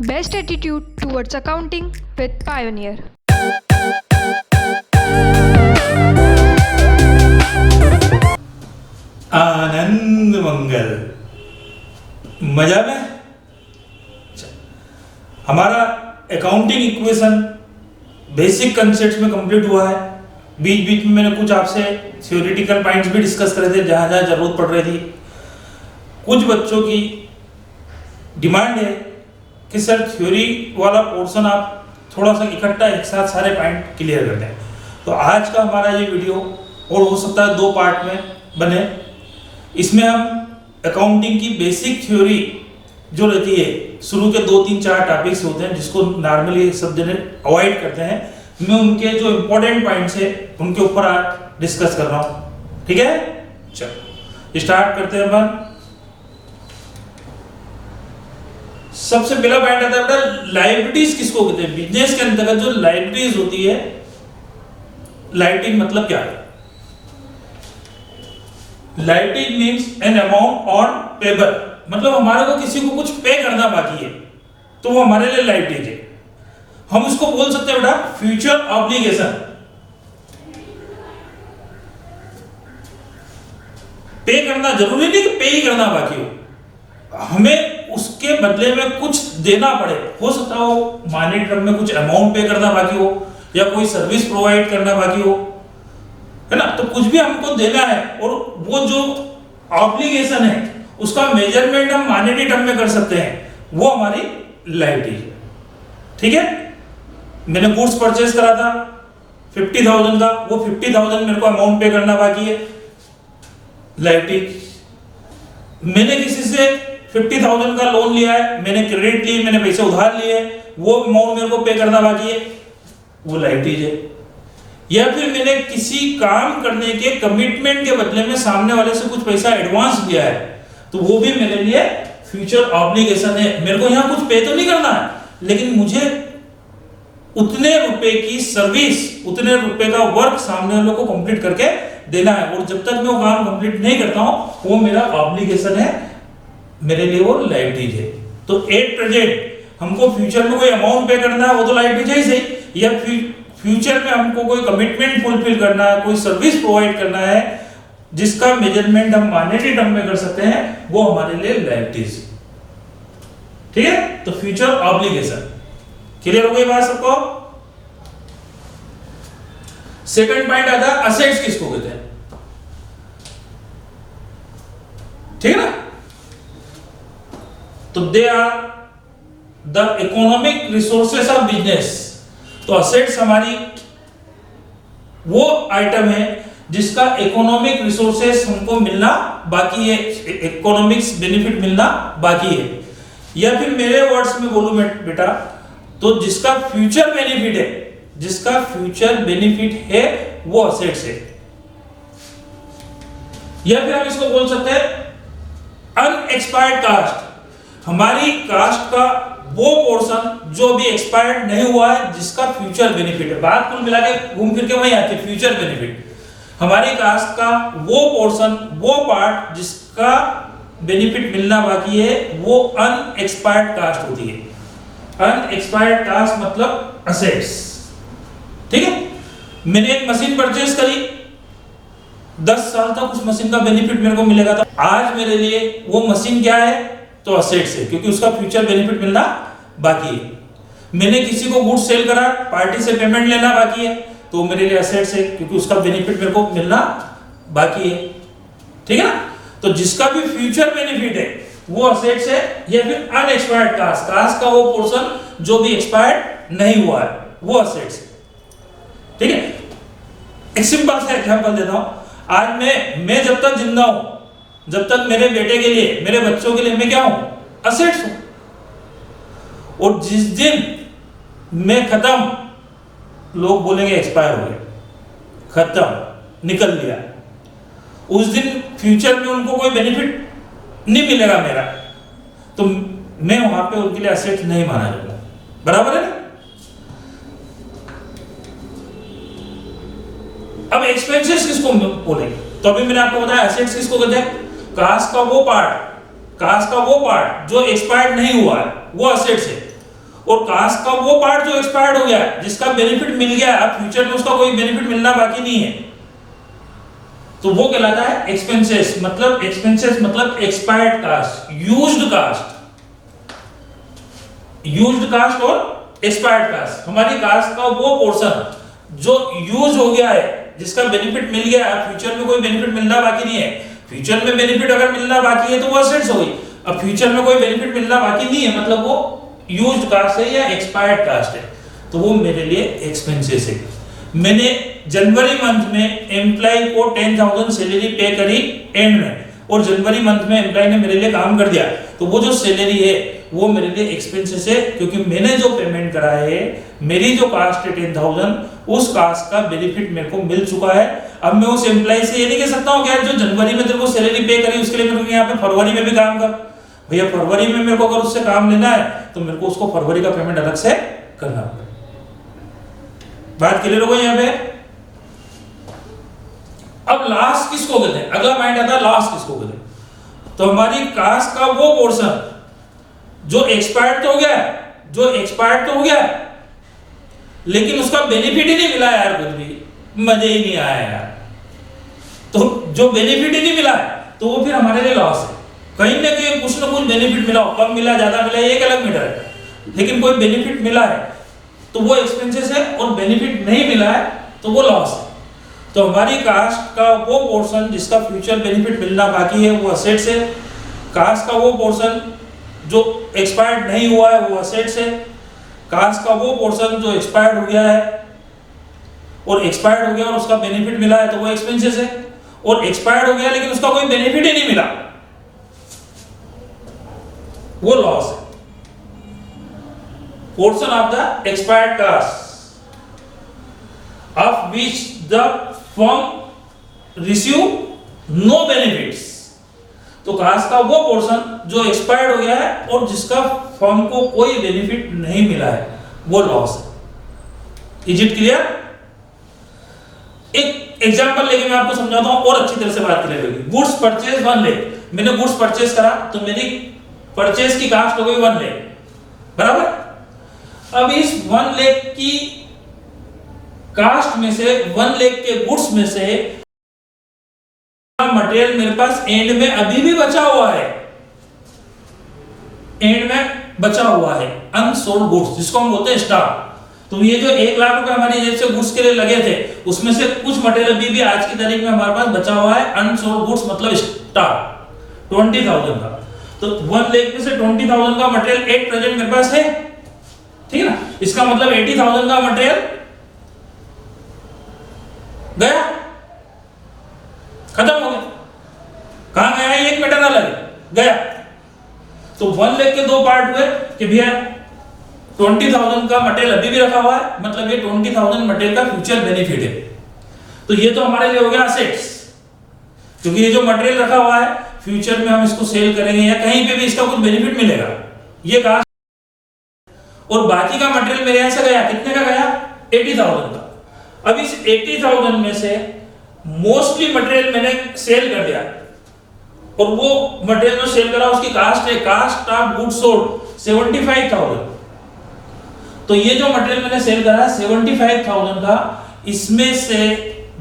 Best attitude towards accounting with Pioneer. आनंद मंगल मजा में। हमारा अकाउंटिंग इक्वेशन बेसिक कंसेप्ट्स में कंप्लीट हुआ है। बीच बीच में मैंने कुछ आपसे थ्योरेटिकल पॉइंट्स भी डिस्कस करे थे जहाँ जहाँ जरूरत पड़ रही थी। कुछ बच्चों की डिमांड है कि सर थ्योरी वाला पोर्शन आप थोड़ा सा इकट्ठा एक साथ सारे पॉइंट क्लियर करते हैं। तो आज का हमारा ये वीडियो और हो सकता है 2 पार्ट में बने। इसमें हम अकाउंटिंग की बेसिक थ्योरी जो रहती है, शुरू के 2, 3, 4 टॉपिक्स होते हैं जिसको नॉर्मली सब जने अवॉइड करते हैं, मैं उनके जो इंपॉर्टेंट पॉइंट्स है उनके ऊपर आज डिस्कस कर रहा हूँ। ठीक है, चलो स्टार्ट करते हैं अपन। सबसे पहला पॉइंट आता है बेटा, लायबिलिटीज किसको कहते हैं। बिजनेस के अंतर्गत जो लायबिलिटीज होती है, लायबिलिटी मतलब क्या है? Liability means an amount on payable, मतलब हमारे को किसी को कुछ पे करना बाकी है तो वो हमारे लिए लायबिलिटी है। हम उसको बोल सकते हैं बेटा फ्यूचर ऑब्लिगेशन। पे करना जरूरी नहीं कि पे ही करना बाकी हो, हमें उसके बदले में कुछ देना पड़े। हो सकता हो मनी टर्म में कुछ अमाउंट पे करना बाकी हो या कोई सर्विस प्रोवाइड करना बाकी हो, है ना। तो कुछ भी हमको देना है और वो जो ऑब्लिगेशन है उसका मेजरमेंट हम मॉनेटरी टर्म में कर सकते हैं, वो हमारी लायबिलिटी है। ठीक है, मैंने गुड्स परचेज करा था 50,000 का, वो 50,000 मेरे को अमाउंट पे करना बाकी है, लायबिलिटी। मैंने किसी से 50,000 का लोन लिया है, मैंने क्रेडिट ली, मैंने पैसे उधार लिए, वो अमाउंट मेरे को पे करना बाकी है, वो लायबिलिटी है। या फिर मैंने किसी काम करने के कमिटमेंट के बदले में सामने वाले से कुछ पैसा एडवांस लिया है, तो वो भी मेरे लिए फ्यूचर ऑब्लिगेशन है। मेरे को यहाँ कुछ पे तो नहीं करना है, लेकिन मुझे उतने रुपए की सर्विस, उतने रुपए का वर्क सामने वालों को कंप्लीट करके देना है, और जब तक मैं वो काम कंप्लीट नहीं करता हूं वो मेरा ऑब्लिगेशन है, मेरे लिए वो लायबिलिटी है। तो एट प्रेजेंट हमको फ्यूचर में कोई अमाउंट पे करना है, वो तो लायबिलिटी है ही सही, या फ्यूचर में हमको कोई कमिटमेंट फुलफिल करना है, कोई सर्विस प्रोवाइड करना है जिसका मेजरमेंट हम मॉनेटरी टर्म में कर सकते हैं, वो हमारे लिए लायबिलिटीज। ठीक है, तो फ्यूचर ऑब्लिगेशन क्लियर हो गई बात सबको। सेकंड पॉइंट आता है असेट्स किसको कहते हैं। ठीक है ना, तो they are the economic resources of business. तो असेट्स हमारी वो आइटम है जिसका इकोनॉमिक रिसोर्सेस हमको मिलना बाकी है, इकोनॉमिक्स बेनिफिट मिलना बाकी है। या फिर मेरे वर्ड्स में बोलूं बेटा, तो जिसका फ्यूचर बेनिफिट है, जिसका फ्यूचर बेनिफिट है वो असेट्स है। या फिर हम इसको बोल सकते हैं अनएक्सपायर्ड कास्ट। हमारी कास्ट का वो पोर्शन जो भी एक्सपायर्ड नहीं हुआ है, जिसका फ्यूचर बेनिफिट है। बात कुल मिला के घूम फिर के वहीं आती है, फ्यूचर बेनिफिट। हमारी कास्ट का वो पोर्शन, वो पार्ट जिसका बेनिफिट मिलना बाकी है, वो अनएक्सपायर्ड कास्ट होती है। अनएक्सपायर्ड कास्ट मतलब असेट्स। ठीक है, मैंने एक मशीन परचेज करी, 10 साल तक उस मशीन का बेनिफिट मेरे को मिलेगा था। आज मेरे लिए वो मशीन क्या है, तो असेट्स है, क्योंकि उसका फ्यूचर बेनिफिट मिलना बाकी है। मैंने किसी को गुड्स सेल करा, पार्टी से पेमेंट लेना बाकी है, तो मेरे लिए असेट्स है, क्योंकि उसका बेनिफिट मेरे को मिलना बाकी है। ठीक है ना, तो जिसका भी फ्यूचर बेनिफिट है वो असेट्स है। या फिर अनएक्सपायर्ड कास्ट, कास्ट का वो पोर्शन जो भी एक्सपायर्ड नहीं हुआ है, वो असेट्स है। ठीक है, एक सिंपल सा एग्जांपल देता हूं। आज मैं जब तक जिंदा हूं, जब तक मेरे बेटे के लिए, मेरे बच्चों के लिए मैं क्या हूं, असेट्स हूं। और जिस दिन मैं खत्म, लोग बोलेंगे एक्सपायर हो गए, खत्म, निकल लिया, उस दिन फ्यूचर में उनको कोई बेनिफिट नहीं मिलेगा मेरा, तो मैं वहां पे उनके लिए असेट्स नहीं माना जाऊंगा। बराबर है ना। अब एक्सपेंसेस किसको बोलेंगे, तो अभी मैंने आपको बताया एसेट्स किसको कहते हैं, कास्ट का वो पार्ट जो एक्सपायर्ड नहीं हुआ है वो एसेट्स है। और कास्ट का वो पार्ट जो एक्सपायर्ड हो गया है, जिसका बेनिफिट मिल गया, अब फ्यूचर में उसका कोई बेनिफिट मिलना बाकी नहीं है, तो वो कहलाता है एक्सपेंसेस। मतलब एक्सपेंसेस मतलब expired cost, used cost, used cost और एक्सपायर्ड कास्ट। हमारी कास्ट का वो पोर्शन जो यूज हो गया है, जिसका बेनिफिट मिल गया है, फ्यूचर में कोई बेनिफिट मिलना बाकी नहीं है। फ्यूचर में बेनिफिट अगर मिलना बाकी है तो वो असेट्स हो गई। अब फ्यूचर में कोई बेनिफिट मिलना बाकी नहीं है, मतलब वो यूज्ड कास्ट है या एक्सपायर्ड कास्ट है, तो वो मेरे लिए एक्सपेंसेस है। मैंने जनवरी मंथ में एम्प्लॉय को 10,000 सैलरी पे करी एंड में, और जनवरी मंथ में एम्प्लॉय ने मेरे लिए काम कर दिया, तो वो जो सैलरी है वो मेरे लिए एक्सपेंसेस है, क्योंकि मैंने जो पेमेंट करा है, मेरी जो कास्ट है 10,000, उस कास्ट का बेनिफिट मेरे को मिल चुका है। अब मैं उस एम्प्लॉय से ये नहीं कह सकता हूँ कि जो जनवरी में तेरे को सैलरी पे करी उसके लिए मेरे को यहाँ पे फरवरी में भी काम कर। भैया फरवरी में मेरे को अगर उससे काम लेना है तो मेरे को उसको फरवरी का पेमेंट अलग से करना पड़ेगा। बात क्लियर हो गई यहाँ पे? अब लास्ट किसको कहते हैं? अगला पॉइंट आता है लास्ट किसको कहते हैं। तो हमारी कास्ट का वो पोर्शन जो एक्सपायर्ड तो हो गया, जो एक्सपायर्ड तो हो गया, लेकिन उसका बेनिफिट ही नहीं मिला यार, कुछ भी मजे ही नहीं आया यार। तो जो बेनिफिट ही नहीं मिला तो वो फिर हमारे लिए लॉस है। कहीं ना कहीं कुछ ना कुछ बेनिफिट मिला, कम मिला ज्यादा मिला ये एक अलग मैटर है, लेकिन कोई बेनिफिट मिला है तो वो एक्सपेंसेस है, और बेनिफिट नहीं मिला है तो वो लॉस है। तो हमारी कास्ट का वो पोर्शन जिसका फ्यूचर बेनिफिट मिलना बाकी है वो असेट्स है। कास्ट का वो पोर्शन जो एक्सपायर्ड नहीं हुआ है वो असेट्स है। कास्ट का वो पोर्शन जो एक्सपायर्ड हो गया है और एक्सपायर्ड हो गया और उसका बेनिफिट मिला है तो वो एक्सपेंसेस है। और एक्सपायर्ड हो गया लेकिन उसका कोई बेनिफिट ही नहीं मिला, वो लॉस है। Portion of the expired cost of which the firm receive no benefits. तो कास्ट का वो पोर्शन जो एक्सपायर्ड हो गया है और जिसका फर्म को कोई बेनिफिट नहीं मिला है वो लॉस है। Is it clear? एक एग्जांपल लेके मैं आपको समझाता हूं और अच्छी तरह से बात क्लियर होगी। गुड्स परचेज 1 लाख, मैंने गुड्स परचेज करा तो मेरी परचेज की कास्ट हो गई 1 लाख, बराबर। अब इस 1 लाख की कास्ट में से 1 लाख के गुड्स में से मटेरियल मेरे पास एंड में अभी भी बचा हुआ है, एंड में बचा हुआ है अनसोल्ड गुड्स, जिसको हम बोलते हैं स्टॉक। तो ये जो 1 लाख रुपए हमारी जेब से गुड्स के लिए लगे थे, उसमें से कुछ मटेरियल अभी भी आज की तारीख में हमारे पास बचा हुआ है अनसोल्ड गुड्स, मतलब स्टॉक 20,000 का। तो 1 लाख में से 20,000 का मटेरियल एट प्रेजेंट मेरे पास है, ठीक है ना। इसका मतलब 80,000 का मटेरियल गया, खत्म हो गया। कहां गया? एक मैटर अलग गया। तो 1 लाख के दो पार्ट हुए कि भैया 20,000 का मटेरियल अभी भी रखा हुआ है, मतलब ये 20,000 मटेरियल का फ्यूचर बेनिफिट है। तो ये तो हमारे लिए हो गया असेट्स, क्योंकि ये जो मटेरियल रखा हुआ है फ्यूचर में हम इसको सेल करेंगे या कहीं पे भी इसका कुछ बेनिफिट मिलेगा, ये कहा। और बाकी का मटेरियल मेरे यहां से गया, कितने का गया? 80,000 का। अब इस 80,000 में से मोस्टली मटेरियल मैंने सेल कर दिया, और वो मटेरियल जो सेल करा उसकी कास्ट है, कास्ट ऑफ गुड्स सोल्ड 75,000। तो ये जो मटेरियल मैंने सेल करा 75,000 का, इसमें से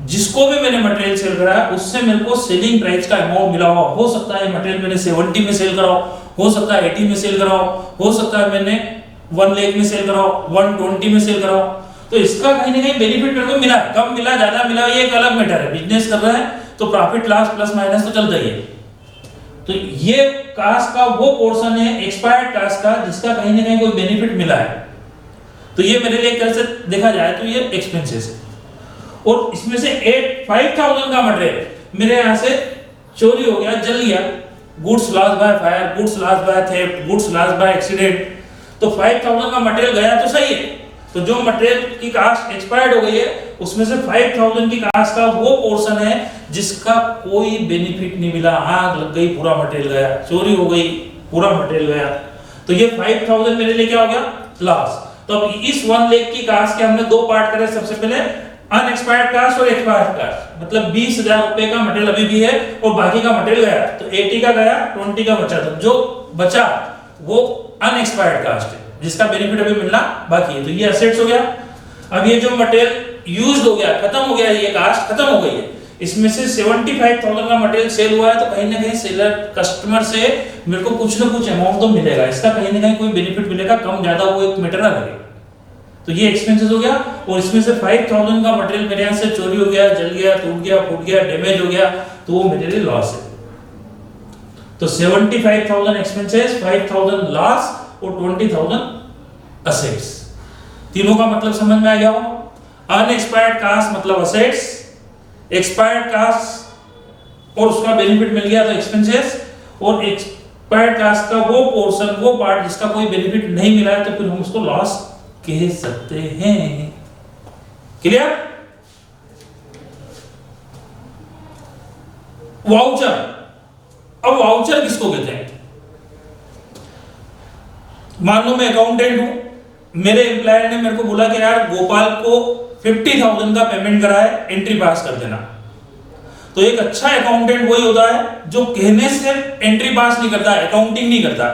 जिसको भी मैंने मटेरियल सेल करा उससे मेरे को सेलिंग प्राइस का अमाउंट मिला हो सकता है मटेरियल मैंने 70 में सेल करा हो सकता है 80 में सेल करा हो सकता है मैंने 1 लाख में सेल करा 120 में सेल करा। तो इसका कहीं ना कहीं बेनिफिट मेरे को मिला, कम मिला ज्यादा मिला ये एक अलग मैटर है। बिजनेस कर रहे हैं तो प्रॉफिट लॉस प्लस माइनस तो चलता ही है। तो ये कास्ट का वो पोर्शन है एक्सपायर्ड कास्ट का जिसका कहीं ना कहीं कोई बेनिफिट मिला है, तो ये मेरे लिए एक तरह से देखा जाए तो ये एक्सपेंसेस है। और इसमें से 5,000 का मटेरियल मेरे यहां से चोरी हो गया, जल गया, goods loss by fire, goods loss by theft, goods loss by accident. तो 5,000 का मटेरियल गया तो सही है। तो जो मटेरियल की कास्ट एक्सपायर्ड हो गई है उसमें से 5,000 की कास्ट का वो पोर्शन है जिसका कोई बेनिफिट नहीं मिला, आग लग गई, पूरा मटेरियल गया, चोरी हो गई, पूरा मटेरियल गया। तो ये 5,000 मेरे लिए क्या हो गया? लॉस। तो अब इस 1 लाख की कास्ट के हमने दो पार्ट करे। सबसे पहले अनएक्सपायर्ड कास्ट और एक्सपायर्ड कास्ट, मतलब 20,000 रुपए का मटेरियल अभी भी है और बाकी का मटेरियल गया, तो 80 का गया, 20 का बचा। तो जो बचा वो अनएक्सपायर्ड कास्ट है, जिसका बेनिफिट अभी मिलना बाकी है। तो ये एसेट्स हो गया। अब ये जो मटेरियल यूज्ड हो गया, खत्म हो गया, ये कास्ट खत्म हो गई है, इसमें से 75,000 का मटेरियल सेल हुआ है, तो कहीं ना कहीं सेलर कस्टमर से मेरे को कुछ ना कुछ अमाउंट तो मिलेगा, इसका कहीं ना कहीं कोई बेनिफिट मिलेगा, कम ज्यादा वो एक मैटर ना लगे। तो ये एक्सपेंसेस हो गया। और इसमें से 5,000 का मटेरियल मेरे यहाँ से चोरी हो गया, जल गया, टूट गया, फूट गया, डैमेज हो गया, तो वो मेरे लिए लॉस है। तो 75,000 एक्सपेंसेस, 5,000 लॉस और 20,000 असेट्स। तीनों का मतलब समझ में आ गया हो? अनएक्सपायर्ड कास्ट मतलब असेट्स, एक्सपायर्ड कास्ट और उसका बेनिफिट मिल गया तो एक्सपेंसेस, और एक्सपायर्ड कास्ट का वो पोर्शन, वो पार्ट जिसका कोई बेनिफिट नहीं मिला है, तो फिर हम उसको लॉस कह सकते हैं। क्लियर? वाउचर। अब वाउचर किसको कहते हैं? मान लो मैं अकाउंटेंट हूं, मेरे एम्प्लॉयर ने मेरे को बोला कि यार गोपाल को 50,000 का पेमेंट करा है, एंट्री पास कर देना। तो एक अच्छा अकाउंटेंट वही होता है जो कहने से एंट्री पास नहीं करता, अकाउंटिंग नहीं करता।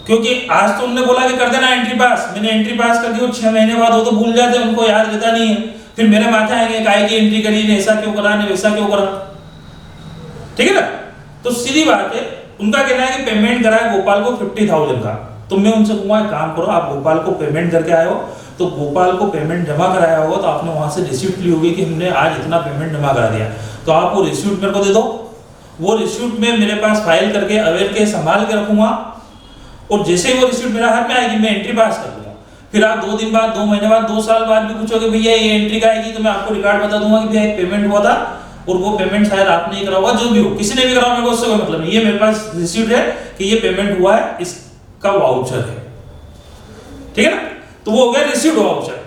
क्योंकि आज तो उन्होंने बोला कि कर देना एंट्री पास, मैंने एंट्री पास कर दी, और 6 महीने बाद वो तो भूल जाते, उनको याद रहता नहीं है, फिर मेरे माथे आएंगे काहे की एंट्री करी ने, ऐसा क्यों करा ने, वैसा क्यों करा। ठीक है ना? तो सीधी बात है, उनका कहना है कि पेमेंट करा है गोपाल को 50,000 का। तो मैं उनसे कहूंगा एक काम करो, आप गोपाल को पेमेंट करके आए हो, तो गोपाल को पेमेंट जमा कराया होगा, तो आपने वहां से रिसीप्ट ली होगी कि हमने आज इतना पेमेंट जमा करा दिया, तो आप वो रिसीप्ट मेरे को दे दो। वो रिसीप्ट में मेरे पास फाइल करके अवेयर के संभाल के रखूंगा, और जैसे ही वो रिसीप्ट मेरा हाथ में आएगी मैं एंट्री पास कर दूंगा। फिर आप 2 दिन बाद, 2 महीने बाद, 2 साल बाद भी पूछोगे भैया ये एंट्री का आएगी, तो मैं आपको रिकॉर्ड बता दूंगा कि भैया एक पेमेंट हुआ था, और वो पेमेंट शायद आपने ही करा होगा, जो भी हो, किसी ने भी करा, मेरे को उससे कोई मतलब नहीं, ये मेरे पास रिसीप्ट है कि ये पेमेंट हुआ है, इसका वाउचर है। ठीक है ना? तो वो हो गया रिसीव्ड वाउचर।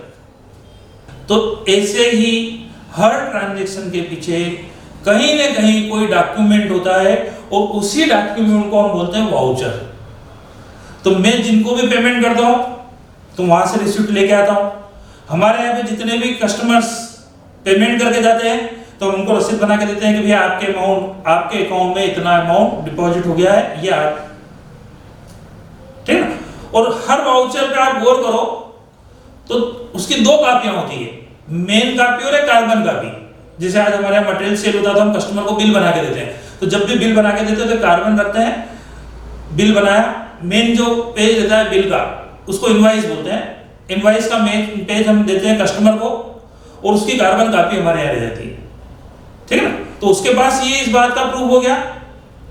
तो ऐसे ही हर ट्रांजैक्शन के पीछे कहीं ना कहीं कोई डॉक्यूमेंट होता है, और उसी डॉक्यूमेंट को हम बोलते हैं वाउचर। तो मैं जिनको भी पेमेंट करता हूं तो वहां से रिसीप्ट लेके आता हूं। हमारे यहाँ पे जितने भी कस्टमर्स पेमेंट करके जाते हैं, तो हम उनको रसीद बना के देते हैं कि भैया आपके अकाउंट में इतना अमाउंट डिपॉजिट हो गया है, ये आप, ठीक है। और हर वाउचर पे आप गौर करो तो उसकी 2 कापियां होती है, मेन कापी और एक कार्बन कापी। जैसे आज हमारे यहाँ मटेरियल सेल होता है तो हम कस्टमर को बिल बना के देते हैं, तो जब भी बिल बना के देते हैं तो कार्बन रखते हैं, बिल बनाया। मेन जो पेज रहता है बिल का, उसको इनवॉइस बोलते हैं। इनवॉइस का मेन पेज हम देते हैं कस्टमर को, और उसकी कार्बन कापी हमारे यहाँ रह जाती है। ठीक है ना? तो उसके पास ये इस बात का प्रूफ हो गया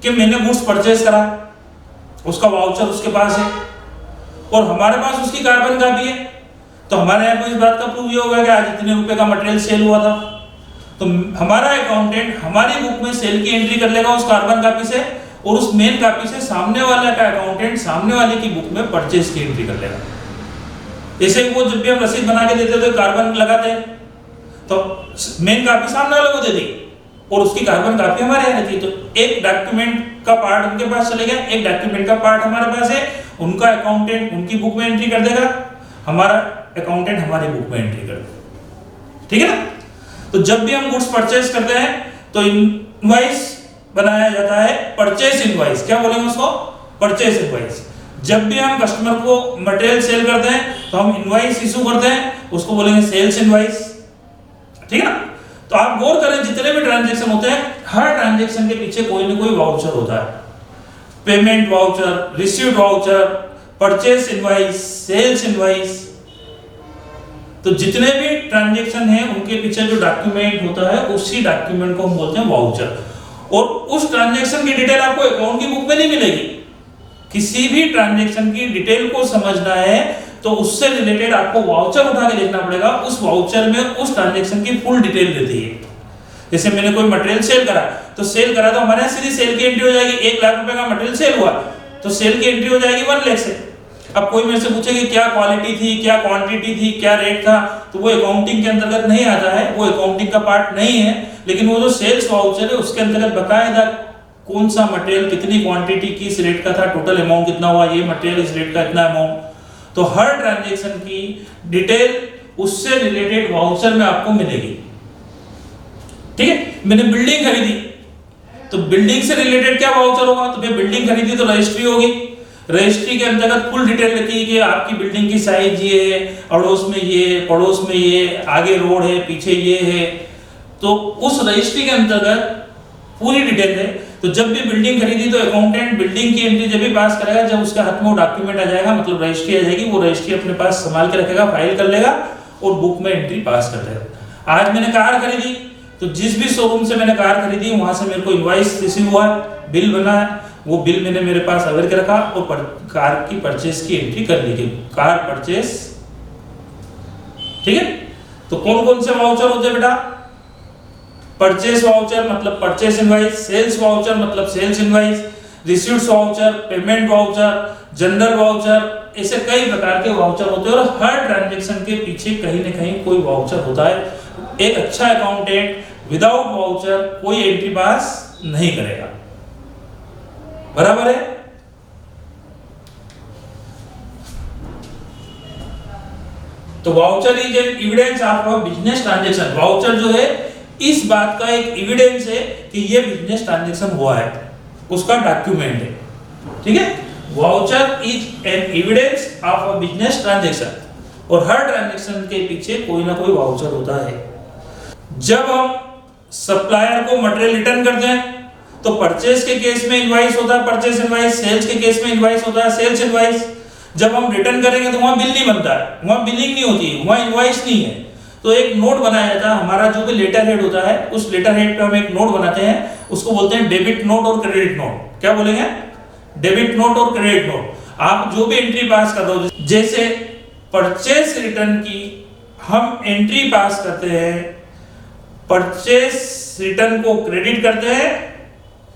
कि मैंने गुड्स परचेज करा, उसका वाउचर उसके पास है, और हमारे पास उसकी कार्बन कापी है, तो हमारे यहाँ को इस बात का प्रूफ ये होगा कि आज इतने रुपए का मटेरियल सेल हुआ था। तो हमारा अकाउंटेंट हमारी बुक में सेल की एंट्री कर लेगा उस कार्बन कापी से, और उस मेन कापी से सामने वाला का अकाउंटेंट सामने वाले की बुक में परचेज की एंट्री कर लेगा। ऐसे वो जब भी हम रसीद बना के देते तो कार्बन लगाते हैं, तो मेन कापी सामने वाले को दे दी और उसकी कार्बन कापी हमारे यहाँ रहती है। तो एक डॉक्यूमेंट का पार्ट उनके पास चले गया, एक डॉक्यूमेंट का पार्ट हमारे पास है, उनका अकाउंटेंट उनकी बुक में एंट्री कर देगा, हमारा अकाउंटेंट हमारी बुक में एंट्री कर देगा। ठीक है ना? तो जब भी हम गुड्स परचेज करते हैं तो इनवॉइस बनाया जाता है, परचेज इनवॉइस। क्या बोलेंगे उसको? Purchase invoice. जब भी हम कस्टमर को मटेरियल सेल करते हैं तो हम इनवॉइस इशू करते हैं, उसको बोलेंगे सेल्स इनवॉइस। ठीक है ना? तो आप गौर करें, जितने भी ट्रांजैक्शन होते हैं, हर ट्रांजैक्शन के पीछे कोई ना कोई वाउचर होता है। Payment voucher, received voucher, purchase invoice, sales invoice. तो जितने भी ट्रांजैक्शन हैं उनके पीछे जो डॉक्यूमेंट होता है उसी डॉक्यूमेंट को हम बोलते हैं वाउचर। और उस ट्रांजैक्शन की डिटेल आपको अकाउंट की बुक में नहीं मिलेगी। किसी भी ट्रांजैक्शन की डिटेल को समझना है तो उससे रिलेटेड आपको वाउचर उठा के देखना पड़ेगा। उस वाउचर में उस ट्रांजैक्शन की फुल डिटेल रहती है। जैसे मैंने कोई मटेरियल सेल करा, तो सेल करा तो हमारे यहाँ सीधी सेल की एंट्री हो जाएगी। 1 लाख रुपए का मटेरियल सेल हुआ तो सेल की एंट्री हो जाएगी 1 लाख से। अब कोई मेरे से पूछे कि क्या क्वालिटी थी, क्या क्वांटिटी थी, क्या रेट था, तो वो अकाउंटिंग के अंतर्गत नहीं आता है, वो अकाउंटिंग का पार्ट नहीं है। लेकिन वो जो सेल्स वाउचर है उसके अंतर्गत बकायदा कौन सा मटेरियल, कितनी क्वांटिटी, किस रेट का था, टोटल अमाउंट कितना हुआ, ये मटेरियल इस रेट का इतना अमाउंट। तो हर ट्रांजैक्शन की डिटेल उससे रिलेटेड वाउचर में आपको मिलेगी। ठीक है? मैंने बिल्डिंग खरीदी तो बिल्डिंग से रिलेटेड क्या वाउचर होगा? तो भाई बिल्डिंग खरीदी तो रजिस्ट्री होगी, रजिस्ट्री के अंतर्गत फुल डिटेल लिखी है कि आपकी बिल्डिंग की साइज ये है, अड़ोस में ये, पड़ोस में ये, आगे रोड है, पीछे ये है। तो उस रजिस्ट्री के अंतर्गत पूरी डिटेल है। तो जब भी बिल्डिंग खरीदी तो अकाउंटेंट बिल्डिंग की एंट्री जब भी पास करेगा, जब उसके हाथ में वो डॉक्यूमेंट आ जाएगा, मतलब रजिस्ट्री आ जाएगी, वो रजिस्ट्री अपने पास संभाल के रखेगा, फाइल कर लेगा और बुक में एंट्री पास कर देगा। आज मैंने कार खरीदी तो जिस भी शोरूम से मैंने कार खरीदी वहां से मेरे को इनवॉइस रिसीव हुआ है, बिल बना है, वो बिल मैंने मेरे पास अवेयर के रखा और कार की परचेस की एंट्री कर ली गई, कार परचेस। ठीक है। तो कौन कौन से वाउचर होते हैं बेटा? परचेस वाउचर मतलब परचेस इनवॉइस, सेल्स वाउचर मतलब sales invoice, receipts voucher, payment voucher, general voucher, ऐसे कई प्रकार के वाउचर होते हैं और हर ट्रांजैक्शन के पीछे कहीं ना कहीं कोई वाउचर होता है। एक अच्छा अकाउंटेंट विदाउट वाउचर कोई एंट्री पास नहीं करेगा। बराबर है? तो voucher is an evidence of a business transaction. Voucher जो है इस बात का एक एविडेंस है कि ये बिजनेस ट्रांजैक्शन हुआ है, उसका डॉक्यूमेंट है। ठीक है। Voucher is an evidence of a business transaction और हर ट्रांजैक्शन के पीछे कोई ना कोई वाउचर होता है। जब हम सप्लायर को मटेरियल रिटर्न करते हैं तो परचेस के केस में इनवॉइस होता है परचेस इनवॉइस, सेल्स के केस में इनवॉइस होता है सेल्स इनवॉइस। जब हम रिटर्न करेंगे तो वहां बिल नहीं बनता है, वहां बिलिंग नहीं होती है, वहां इनवॉइस नहीं है। तो एक नोट बनाया जाता है, हमारा जो भी लेटर हेड होता है उस लेटर हेड पे हम एक नोट बनाते हैं, उसको बोलते हैं डेबिट नोट और क्रेडिट नोट। क्या बोलेंगे? डेबिट नोट और क्रेडिट नोट। आप जो भी एंट्री पास कर रहे हो, जैसे परचेस रिटर्न की हम एंट्री पास करते हैं, परचेस रिटर्न को क्रेडिट करते हैं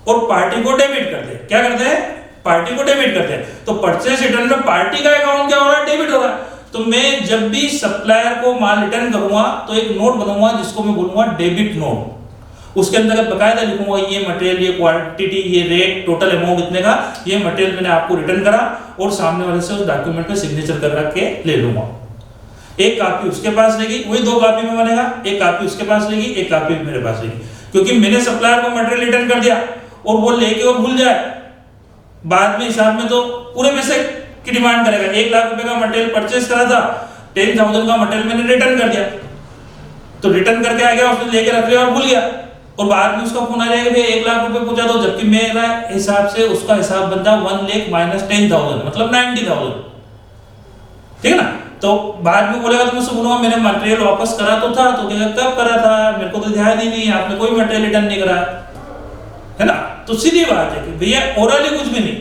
और पार्टी को डेबिट करते हैं। क्या करते हैं? पार्टी को डेबिट करते हैं। तो परचेस रिटर्न में पार्टी का अकाउंट क्या हो रहा है? डेबिट हो रहा है। तो मैं जब भी सप्लायर को माल रिटर्न करूंगा तो एक नोट बनाऊंगा जिसको मैं बोलूंगा डेबिट नोट। उसके अंदर बकायदा लिखूंगा ये मटेरियल, ये क्वांटिटी, ये रेट, टोटल अमाउंट इतने का, ये मटेरियल मैंने आपको रिटर्न करा और सामने वाले से उस डॉक्यूमेंट पे सिग्नेचर कर रख के ले लूंगा। एक कॉपी उसके पास रहेगी, वही 2 कॉपी में बनेगा, एक कॉपी उसके पास रहेगी, एक कॉपी मेरे पास रहेगी। क्योंकि मैंने सप्लायर को मटेरियल रिटर्न कर दिया और वो लेके और भूल जाए, बाद में हिसाब में तो पूरे पैसे की डिमांड करेगा। 1 लाख रुपए का मटेरियल परचेस करा था, 10,000 का मटेरियल मैंने रिटर्न कर दिया, तो रिटर्न करके आ गया, उसने लेके रख लिया और भूल गया और बाद में उसका फोन आ जाएगा भाई 1 लाख रुपए पूछा तो, जबकि मेरा हिसाब से उसका हिसाब बनता 1 लाख माइनस 10,000 मतलब 90,000। ठीक है ना। तो बाद में बोलेगा तो मुझसे बोलूंगा मैंने मटेरियल वापस करा तो था, तो कहेगा कब करा था, मेरे को तो ध्यान ही नहीं, आपने कोई मटेरियल रिटर्न नहीं करा, है ना। तो सीधी बात है कि भैया ओरली कुछ भी नहीं।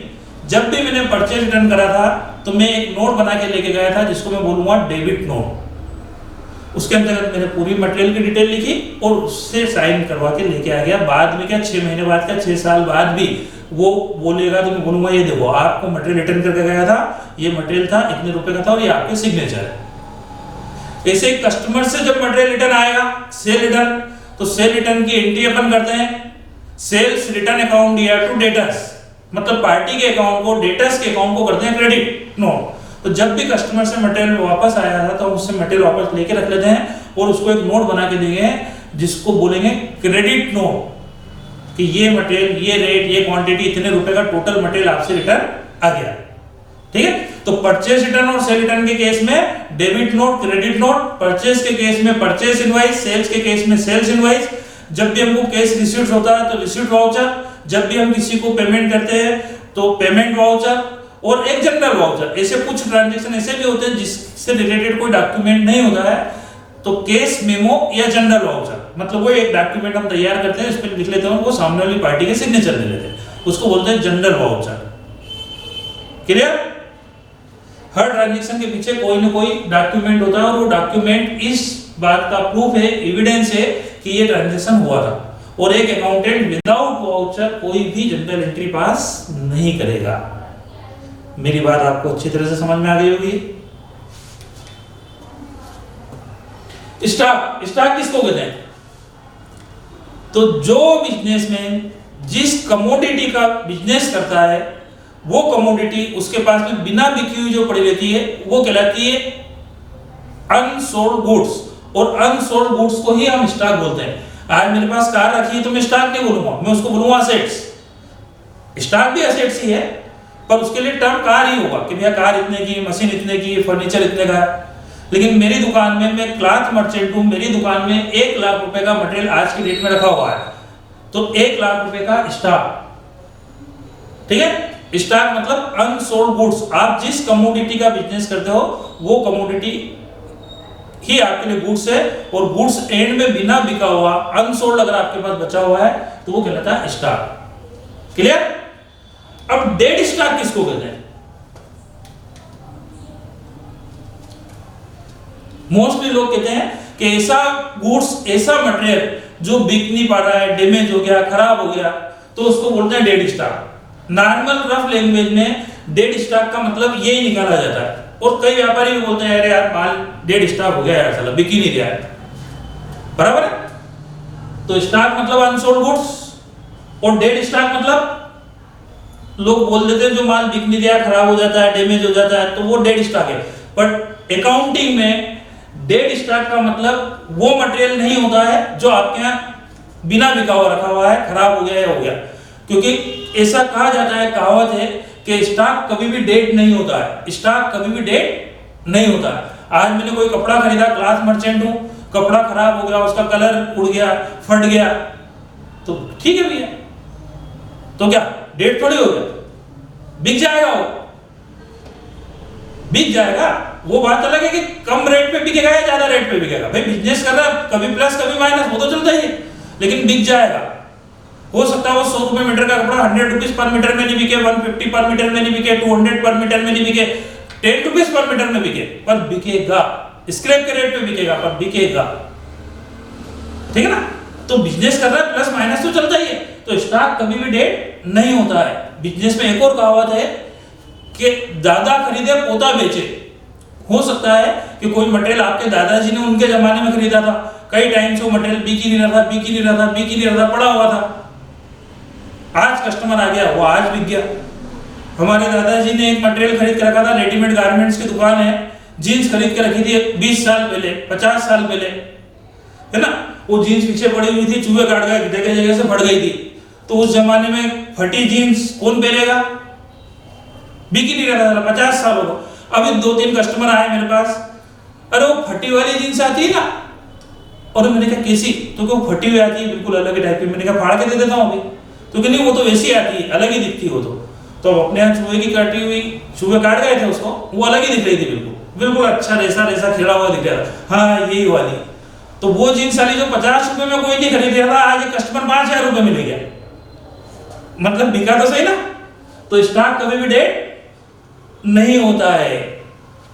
जब भी मैंने परचेज रिटर्न करा था तो मैं एक नोट बना के लेके गया था जिसको मैं बोलूंगा डेबिट नोट। उसके अंतर्गत मैंने पूरी मटेरियल की डिटेल लिखी और उससे साइन करवा के लेके आ गया। बाद में क्या 6 महीने बाद क्या 6 साल बाद भी वो बोलेगा तो मैं बोलूंगा ये देखो आपको मटेरियल रिटर्न करके गया था, ये मटेरियल था इतने रुपए का था और ये आपके सिग्नेचर है। ऐसे कस्टमर से जब मटेरियल रिटर्न आएगा सेल रिटर्न, तो सेल रिटर्न की एंट्री अपन करते हैं sales return account year to debtors, मतलब पार्टी के अकाउंट को डेटर्स के अकाउंट को करते हैं क्रेडिट नोट। तो जब भी कस्टमर से मटेरियल वापस आया था तो उससे मटेरियल वापस लेके रख लेते हैं और उसको एक नोट बना के देंगे जिसको बोलेंगे क्रेडिट नोट कि ये मटेरियल, ये रेट, ये क्वांटिटी, इतने रुपए का टोटल मटेरियल आपसे रिटर्न आ गया। ठीक है। तो परचेस रिटर्न और सेल रिटर्न के केस में debit note, credit note, purchase के केस में परचेस इनवॉइस, सेल्स के केस में सेल्स इनवॉइस। जब भी हमको कैश रिसीट्स होता है तो रिसीट वाउचर, जब भी हम किसी को पेमेंट करते हैं तो पेमेंट वाउचर और एक जनरल वाउचर। ऐसे कुछ ट्रांजैक्शन ऐसे भी होते हैं जिससे रिलेटेड कोई डॉक्यूमेंट नहीं होता है तो केस मेमो या जनरल वाउचर, मतलब वो एक डॉक्यूमेंट हम तैयार करते हैं, इस पर लिख लेते हैं, वो सामने वाली पार्टी के सिग्नेचर ले लेते हैं, उसको बोलते हैं जनरल वाउचर। क्लियर। हर ट्रांजैक्शन के पीछे कोई ना कोई डॉक्यूमेंट होता है और वो डॉक्यूमेंट इस बात का प्रूफ है, एविडेंस है कि ये ट्रांजैक्शन हुआ था। और एक अकाउंटेंट विदाउट वाउचर कोई भी जनरल एंट्री पास नहीं करेगा। मेरी बात आपको अच्छी तरह से समझ में आ गई होगी। स्टॉक, स्टॉक किसको कहते हैं? तो जो बिजनेसमैन जिस कमोडिटी का बिजनेस करता है वो कमोडिटी उसके पास में बिना बिकी हुई जो पड़ी रहती है वो कहलाती है अनसोल्ड गुड्स, और अनसोल्ड गुड्स को ही हम स्टॉक बोलते हैं। आज मेरे पास कार रखी है तो मैं स्टॉक नहीं बोलूंगा, मैं उसको बोलूंगा असेट्स। स्टॉक भी असेट्स ही है, पर उसके लिए टर्म कार ही होगा कि भैया कार इतने की, मशीन इतने की, फर्नीचर इतने का है। लेकिन मेरी दुकान में, मैं क्लॉथ मर्चेंट हूं, मेरी दुकान में 1 लाख रुपए का मटेरियल आज की डेट में रखा हुआ है, तो 1 लाख रुपए का स्टॉक, ठीक है। स्टॉक मतलब अनसोल्ड गुड्स। आप जिस कमोडिटी का बिजनेस करते हो वो कमोडिटी ही आपके लिए गुड्स है, और गुड्स एंड में बिना बिका हुआ अनसोल्ड अगर आपके पास बचा हुआ है तो वो कहलाता है स्टॉक। क्लियर? अब डेड स्टॉक किसको कहते हैं? मोस्टली लोग कहते हैं कि ऐसा गुड्स, ऐसा मटेरियल जो बिक नहीं पा रहा है, डैमेज हो गया, खराब हो गया, तो उसको बोलते हैं dead stock. Normal rough language में डेड स्टॉक का मतलब यही निकाला जाता है। और कई व्यापारी भी बोलते हैं अरे यार माल डेड स्टॉक हो गया यार, साला बिक ही नहीं रहा है, बराबर है। तो स्टॉक मतलब अनसोल्ड गुड्स, और डेड स्टॉक मतलब लोग बोल देते हैं जो माल बिक नहीं रहा, खराब हो जाता है, डैमेज हो जाता है, तो वो डेड स्टॉक है। बट अकाउंटिंग में डेड स्टॉक का मतलब वो मटेरियल नहीं होता है जो आपके यहाँ बिना बिका हुआ रखा हुआ है, खराब हो गया या हो गया। क्योंकि ऐसा कहा जाता है, कहावत है कि स्टॉक कभी भी डेड नहीं होता है, स्टॉक कभी भी डेड नहीं होता है। आज मैंने कोई कपड़ा खरीदा, क्लॉथ मर्चेंट हूं, कपड़ा खराब हो गया, उसका कलर उड़ गया, फट गया, तो ठीक है भैया, तो क्या डेड थोड़ी हो गया, बिक जाएगा, वो बिक जाएगा। वो बात अलग है कि कम रेट पे बिकेगा या ज्यादा रेट पे बिकेगा। भाई बिजनेस कर रहा है, कभी प्लस कभी माइनस, वो तो चलता ही है, लेकिन बिक जाएगा। हो सकता है वो 100 रुपए मीटर का कपड़ा 100 रुपीज पर मीटर में नहीं बिके, 150 पर मीटर में नहीं बिके, 200 पर मीटर में नहीं बिके, 10 रुपीज पर मीटर में बिके, पर बिकेगा। स्क्रैप के रेट पे बिकेगा, पर बिकेगा, ठीक है ना। तो बिजनेस कर रहा है, प्लस माइनस तो चलता ही है। तो स्टॉक कभी भी डेड नहीं होता है। बिजनेस में एक और कहावत है कि दादा खरीदे पोता बेचे। हो सकता है कि कोई मटेरियल आपके दादाजी ने उनके जमाने में खरीदा था, कई टाइम से वो मटेरियल बिक ही नहीं रहा था, बिक ही नहीं रहा था, बिक ही नहीं रहा था, पड़ा हुआ था। आज कस्टमर आ गया, वो आज बिक गया। हमारे दादाजी ने एक मटेरियल खरीद के रखा था, रेडीमेड गारमेंट्स की दुकान है, जीन्स खरीद के रखी थी 20 साल पहले, 50 साल पहले, है ना। वो जीन्स पीछे पड़ी हुई थी, चूहे काट गए, जगह जगह से फट गई थी। तो उस जमाने में फटी जीन्स कौन पहनेगा, बिक ही नहीं रहा था, 50 साल हो गए। अभी 2-3 कस्टमर आए मेरे पास, अरे वो फटी वाली जीन्स आती है ना, और मैंने कहा कैसी, तो वो फटी हुई आती है, बिल्कुल अलग टाइप की। मैंने कहा फाड़ के दे देता हूँ अभी, तो कि नहीं वो तो वैसी आती है, अलग ही दिखती हो। तो अपने यहाँ चूहे की काटी हुई, चूहे काट गए थे उसको, वो अलग ही दिख रही थी, बिल्कुल बिल्कुल अच्छा रेसा रेसा खेला हुआ दिख रहा था। हाँ यही वाली। तो वो जीन्स वाली जो 50 रुपए में कोई नहीं खरीद रहा था, आज एक कस्टमर 5000 रुपए में ले गया, मतलब बिका तो सही ना। तो स्टॉक कभी भी डेड नहीं होता है।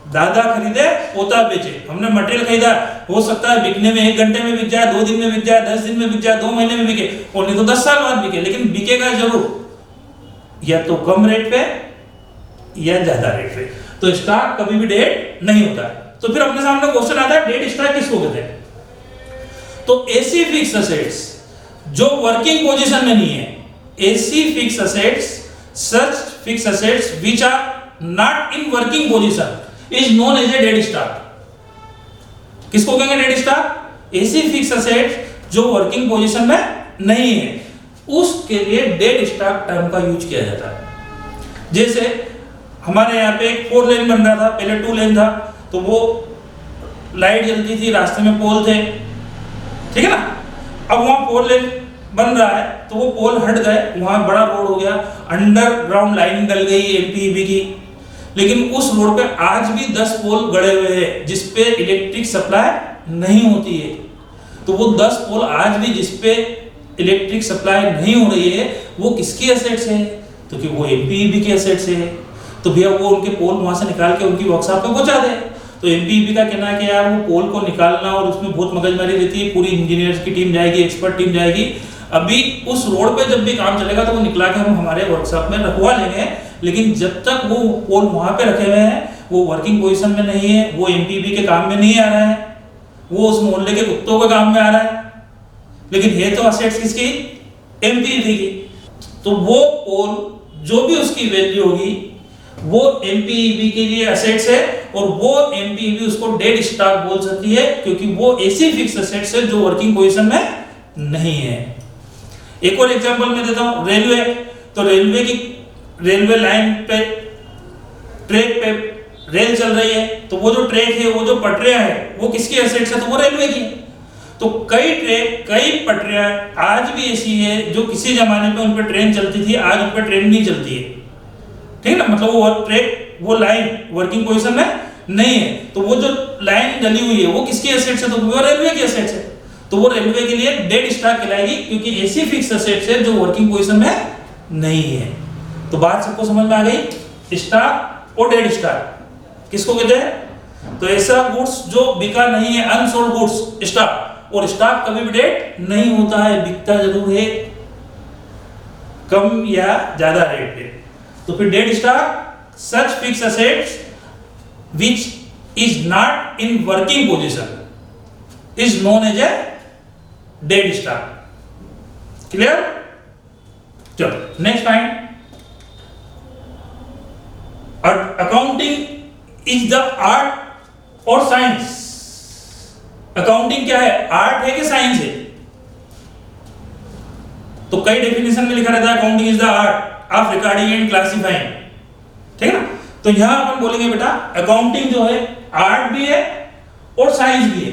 दादा खरीदे पोता बेचे। हमने मटेरियल खरीदा, हो सकता है बिकने में 1 घंटे में बिक जाए, 2 दिन में बिक जाए, 10 दिन में बिक जाए, 2 महीने में बिके, और नहीं तो 10 साल बाद बिके, लेकिन बिकेगा जरूर, या तो कम रेट पे या ज्यादा रेट पे। तो स्टॉक कभी भी डेड नहीं होता है। तो फिर अपने सामने क्वेश्चन आता है डेड स्टॉक किसको कहते हैं। तो ऐसी फिक्स असेट्स जो वर्किंग पोजीशन में नहीं है, ऐसी fix assets, such fix assets which are not in working position is known as a dead stock. किसको कहेंगे डेड स्टॉक? ऐसी फिक्स असेट्स जो वर्किंग पोजीशन में नहीं है, उसके लिए डेड स्टॉक टर्म का यूज किया जाता है। जैसे हमारे यहाँ पे एक 4 लेन बन रहा था, पहले 2 लेन था, तो वो लाइट जलती थी, रास्ते में पोल थे, ठीक है ना। अब वहां 4 लेन बन रहा है, तो वो पोल हट गए, वहां बड़ा रोड हो गया, अंडरग्राउंड लाइन डल गई एमपीईबी की। लेकिन उस रोड पे आज भी 10 पोल गड़े हुए हैं जिसपे इलेक्ट्रिक सप्लाई नहीं होती है। तो वो 10 पोल आज भी जिसपे इलेक्ट्रिक सप्लाई नहीं हो रही है, वो किसकी एसेट्स है? तो कि वो एमपीईबी की एसेट्स है। तो भैया वो उनके पोल वहां से निकाल के उनकी वर्कशॉप पे पहुंचा दे। तो एमपीईबी का कहना है कि यार वो पोल को निकालना, और उसमें बहुत मगजमारी रहती है, पूरी इंजीनियर्स की टीम जाएगी, एक्सपर्ट टीम जाएगी। अभी उस रोड पे जब भी काम चलेगा तो वो निकला के हम हमारे वर्कशॉप में रखवा लेंगे, लेकिन जब तक वो पोल वहां पे रखे हुए हैं, वो वर्किंग पोजीशन में नहीं है, वो एमपीईबी के काम में नहीं आ रहा है, वो उस मोहल्ले के कुत्तों के काम में आ रहा है, लेकिन ये तो असेट्स किसकी? एमपीईबी की। तो वो पोल जो भी उसकी वैल्यू होगी वो एमपीईबी के लिए असेट्स है, और वो एमपीईबी उसको डेड स्टॉक बोल सकती है, क्योंकि वो ऐसी फिक्स असेट्स है जो वर्किंग पोजीशन में नहीं है। एक और एग्जांपल मैं देता हूं, रेलवे। तो रेलवे की रेलवे लाइन पे ट्रैक पे रेल चल रही है, तो वो जो ट्रैक है, वो जो पटरियां है, वो किसकी एसेट्स है? तो वो रेलवे की। तो कई ट्रैक, कई पटरियां आज भी ऐसी है जो किसी जमाने पे उन पर ट्रेन चलती थी, आज उन पर ट्रेन नहीं चलती है। ठीक है ना, मतलब वो ट्रैक, वो लाइन वर्किंग पोजीशन में नहीं है। तो वो जो लाइन डली हुई है वो किसकी एसेट्स है? तो वो रेलवे की एसेट्स है। तो वो रेलवे के लिए डेड स्टॉक कहलाएगी, क्योंकि ऐसी फिक्स एसेट्स है जो वर्किंग पोजीशन में नहीं है। तो बात सबको समझ में आ गई? स्टॉक और डेड स्टॉक किसको कहते हैं? तो ऐसा गुड्स जो बिका नहीं है, अनसोल्ड गुड्स स्टॉक, और स्टॉक कभी भी डेड नहीं होता है, बिकता जरूर है कम या ज्यादा रेट पे। तो फिर dead stock such fix assets which is not in working position is known as a dead stock. Clear? चलो next point, accounting is the art और साइंस। अकाउंटिंग क्या है? आर्ट है कि साइंस है? तो कई डेफिनेशन में लिखा रहता है accounting is the art of recording and classifying. ठीक है ना, तो यहां अपन बोलेंगे बेटा अकाउंटिंग जो है आर्ट भी है और साइंस भी है।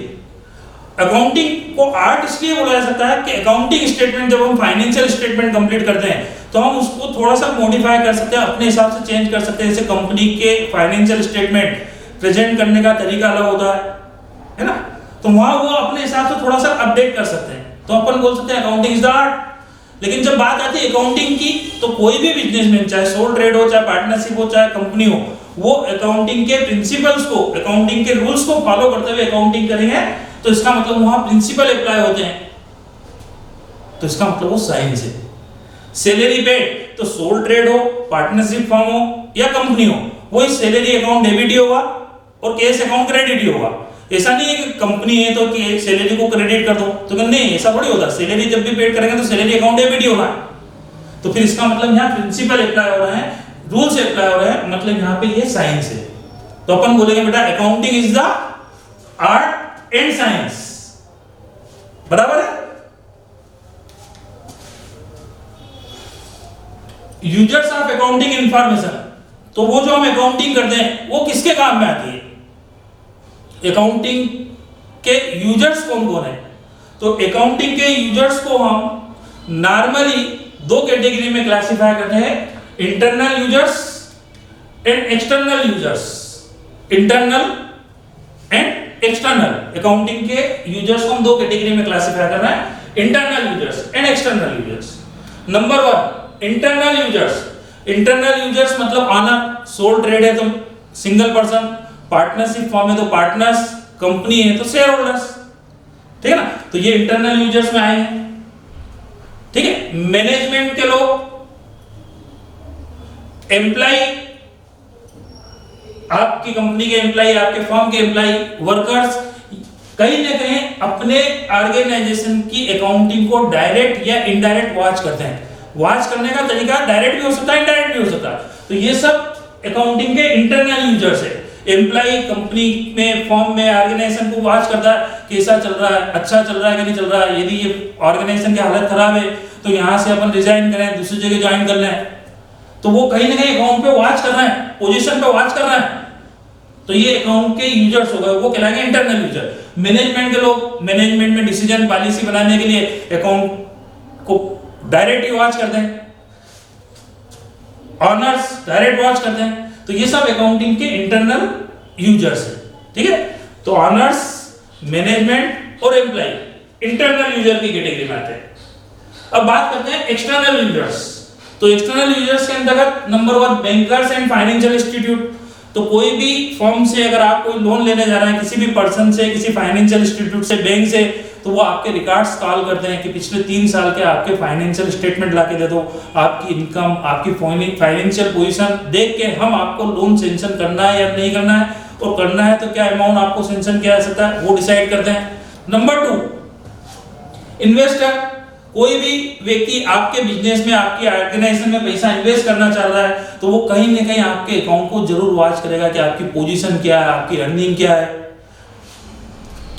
अकाउंटिंग को आर्ट इसलिए बोला जा सकता है कि अकाउंटिंग स्टेटमेंट जब हम फाइनेंशियल स्टेटमेंट कंप्लीट करते हैं तो हम उसको थोड़ा सा मॉडिफाई कर सकते हैं, अपने हिसाब से चेंज कर सकते हैं। जैसे कंपनी के फाइनेंशियल स्टेटमेंट प्रेजेंट करने का तरीका अलग होता है ना, तो वहां वो अपने हिसाब से थोड़ा सा अपडेट कर सकते हैं। तो अपन बोल सकते हैं अकाउंटिंग इज द आर्ट। लेकिन जब बात आती है अकाउंटिंग की, तो कोई भी बिजनेसमैन, चाहे सोल ट्रेड हो, चाहे पार्टनरशिप हो, चाहे कंपनी हो, वो अकाउंटिंग के प्रिंसिपल्स को, अकाउंटिंग के रूल्स को फॉलो करते हुए अकाउंटिंग करेंगे। तो इसका मतलब वहां प्रिंसिपल अप्लाई होते हैं, तो इसका मतलब वो साइंस है। सैलरी पेड, तो सोल ट्रेड हो, पार्टनरशिप फर्म हो या कंपनी हो, वो सैलरी अकाउंट डेबिट ही होगा और कैश अकाउंट क्रेडिट ही होगा। ऐसा नहीं है कि कंपनी है तो कि सैलरी को क्रेडिट कर दो, तो नहीं, ऐसा थोड़ी होता। सैलरी जब भी पेड करेंगे तो सैलरी अकाउंट डेबिट ही होगा। तो फिर इसका मतलब यहाँ प्रिंसिपल अप्लाई हो रहा है, रूल्स अप्लाई हो रहा है, मतलब यहाँ पे ये साइंस है। तो अपन बोलेंगे बेटा accounting is the art and science. बराबर है? यूजर्स ऑफ अकाउंटिंग इंफॉर्मेशन, तो वो जो हम अकाउंटिंग करते हैं वो किसके काम में आती है? अकाउंटिंग के यूजर्स कौन कौन है? तो अकाउंटिंग के यूजर्स को हम नॉर्मली दो कैटेगरी में क्लासिफाई करते हैं, internal users and external users. Internal and external, accounting के यूजर्स को हम दो कैटेगरी में क्लासिफाई कर रहे हैं, internal users and external users. Number one, internal users. Internal users मतलब ऑनर, सोल ट्रेड है तो सिंगल पर्सन, पार्टनरशिप फॉर्म है तो पार्टनर्स, कंपनी है तो शेयर होल्डर्स। ठीक है ना, तो ये इंटरनल यूजर्स में आएंगे। ठीक है, मैनेजमेंट के लोग, एम्प्लॉय, आपकी कंपनी के एम्प्लॉय, आपके फर्म के एम्प्लॉय, वर्कर्स, कहीं ना कहीं अपने ऑर्गेनाइजेशन की अकाउंटिंग को डायरेक्ट या इनडायरेक्ट वॉच करते हैं। वॉच करने का तरीका डायरेक्ट भी हो सकता है, इनडायरेक्ट भी हो सकता है। तो ये सब अकाउंटिंग के इंटरनल यूजर्स है। एम्प्लॉय कंपनी में, फर्म में, ऑर्गेनाइजेशन को वॉच करता है, कैसा चल रहा है, अच्छा चल रहा है कि नहीं चल रहा है। यदि ये ऑर्गेनाइजेशन की हालत खराब है तो यहाँ से अपन रिजाइन करें, दूसरी जगह ज्वाइन कर लें, तो वो कहीं ना कहीं अकाउंट पे वॉच कर रहे हैं, पोजीशन पे वॉच कर रहे हैं। तो ये अकाउंट के यूजर्स हो गए, वो कहलाएंगे इंटरनल यूजर। मैनेजमेंट के लोग, मैनेजमेंट में डिसीजन पॉलिसी बनाने के लिए अकाउंट को डायरेक्ट ही वॉच करते हैं, ऑनर्स डायरेक्ट वॉच करते हैं। तो ये सब अकाउंटिंग के इंटरनल यूजर्स है। ठीक है, तो ऑनर्स, मैनेजमेंट और एम्प्लॉय इंटरनल यूजर की कैटेगरी में आते हैं। अब बात करते हैं एक्सटर्नल यूजर्स। तो एक्सटर्नल यूजर्स के अंतर्गत number one, bankers and financial institute. तो कोई भी फर्म से अगर आप कोई लोन लेने जा रहे हैं, किसी भी पर्सन से, किसी फाइनेंशियल इंस्टीट्यूट से, बैंक से, तो वो आपके रिकॉर्ड्स कॉल करते हैं कि पिछले 3 साल के आपके फाइनेंशियल स्टेटमेंट लाके दे दो, आपकी इनकम, आपकी फाइनेंशियल पोजीशन देख के हम आपको लोन सेंक्शन करना है या नहीं करना है, और करना है तो क्या अमाउंट आपको सेंक्शन किया जा सकता है, वो डिसाइड करते हैं। Number 2, investor. कोई भी व्यक्ति आपके बिजनेस में, आपकी ऑर्गेनाइजेशन में पैसा इन्वेस्ट करना चाह रहा है तो वो कहीं ना कहीं आपके अकाउंट को जरूर वॉच करेगा कि आपकी पोजीशन क्या है, आपकी अर्निंग क्या है।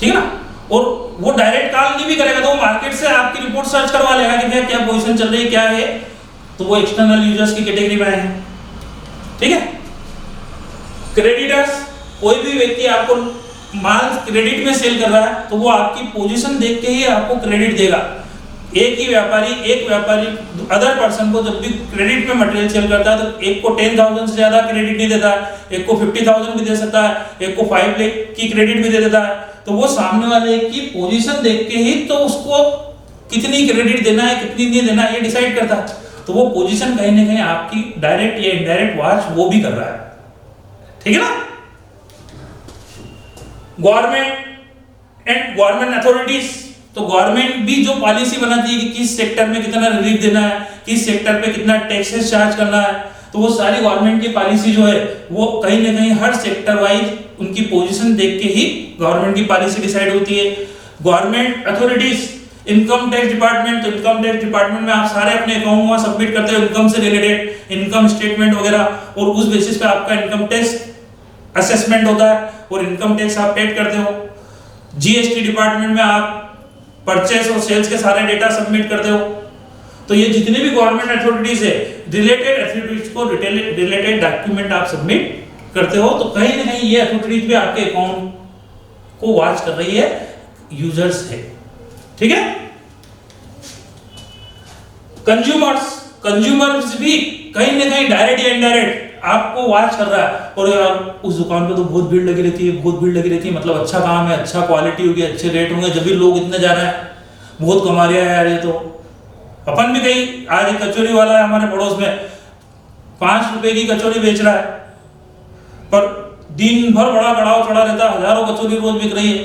ठीक है ना, और वो डायरेक्ट कॉल नहीं भी करेगा, तो वो मार्केट से आपकी रिपोर्ट सर्च करवा लेगा कि भैया क्या पोजीशन चल रही है, क्या है, तो वो एक्सटर्नल यूजर्स की कैटेगरी में आए हैं। ठीक है। क्रेडिटर्स, कोई भी व्यक्ति आपको माल क्रेडिट में सेल कर रहा है तो वो आपकी पोजीशन देख के ही आपको क्रेडिट देगा। एक व्यापारी अदर पर्सन को जब भी क्रेडिट में मटेरियल सेल करता है तो एक को 10,000 से ज्यादा क्रेडिट नहीं देता है, एक को 50,000 भी दे सकता है, एक को 5 लाख की क्रेडिट भी दे देता है। तो वो सामने वाले की पोजीशन देख के ही तो उसको कितनी क्रेडिट देना है कितनी नहीं देना है ये डिसाइड करता है। तो वो पोजीशन कहीं ना कहीं आपकी डायरेक्ट या इनडायरेक्ट वॉच वो भी कर रहा है। ठीक है ना। गवर्नमेंट एंड गवर्नमेंट अथॉरिटीज, तो गवर्नमेंट भी जो पॉलिसी बनाती है कि किस सेक्टर में कितना रिलीफ देना है, किस सेक्टर पे कितना टैक्सेस चार्ज करना है, तो वो सारी गवर्नमेंट की पॉलिसी जो है वो कहीं ना कहीं हर सेक्टर वाइज उनकी पोजीशन देख के ही गवर्नमेंट की पॉलिसी डिसाइड होती है। Government authorities, income tax department, तो इनकम टैक्स डिपार्टमेंट में आप सारे अपने अकाउंट वहां सबमिट करते हो इनकम से रिलेटेड इनकम स्टेटमेंट वगैरह, और उस बेसिस पे आपका इनकम टैक्स असेसमेंट होता है और इनकम टैक्स आप पेड करते हो। जीएसटी डिपार्टमेंट में आप परचेस और सेल्स के सारे डेटा सबमिट करते हो। तो ये जितने भी गवर्नमेंट अथॉरिटीज है रिलेटेड अथॉरिटीज को रिलेटेड डॉक्यूमेंट आप सबमिट करते हो। तो कहीं ना कहीं ये अथॉरिटीज भी आपके अकाउंट को वॉच कर रही है, यूजर्स है। ठीक है। कंज्यूमर्स भी कहीं ना कहीं डायरेक्ट या इनडायरेक्ट आपको वॉच कर रहा है। और यार उस दुकान पे तो बहुत भीड़ लगी रहती है, मतलब अच्छा काम है, अच्छा क्वालिटी होगी, अच्छे रेट होंगे, जब भी लोग इतने जा रहे हैं, बहुत कमा रहा है यार ये तो। अपन भी कहीं आज एक कचौरी वाला है हमारे पड़ोस में 5 रुपए की कचौरी बेच रहा है, पर दिन भर बड़ा कड़ाव चढ़ा रहता है, हजारों कचौरी रोज बिक रही है,